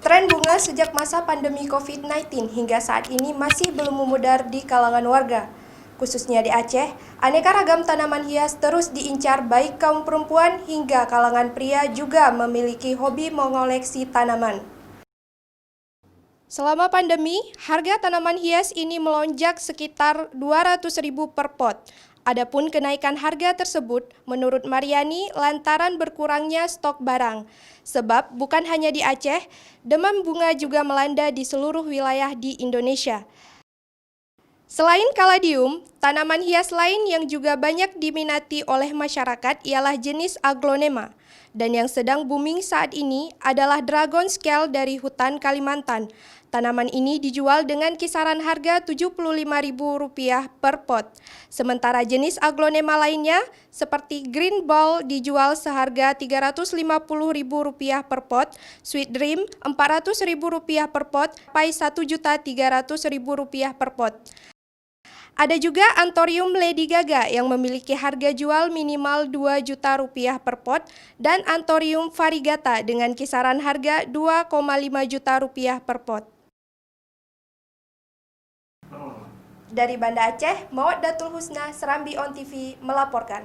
Tren bunga sejak masa pandemi COVID-19 hingga saat ini masih belum memudar di kalangan warga. Khususnya di Aceh, aneka ragam tanaman hias terus diincar baik kaum perempuan hingga kalangan pria juga memiliki hobi mengoleksi tanaman. Selama pandemi, harga tanaman hias ini melonjak sekitar 200.000 per pot. Adapun kenaikan harga tersebut menurut Mariani lantaran berkurangnya stok barang. Sebab bukan hanya di Aceh, demam bunga juga melanda di seluruh wilayah di Indonesia. Selain kaladium, tanaman hias lain yang juga banyak diminati oleh masyarakat ialah jenis aglonema. Dan yang sedang booming saat ini adalah dragon scale dari hutan Kalimantan. Tanaman ini dijual dengan kisaran harga Rp75.000 per pot. Sementara jenis aglonema lainnya seperti green ball dijual seharga Rp350.000 per pot, sweet dream Rp400.000 per pot, sampai Rp1.300.000 per pot. Ada juga Anthurium Lady Gaga yang memiliki harga jual minimal Rp2 juta per pot dan Anthurium variegata dengan kisaran harga Rp2,5 juta per pot. Dari Banda Aceh, Mawaddatul Husna, Serambi On TV melaporkan.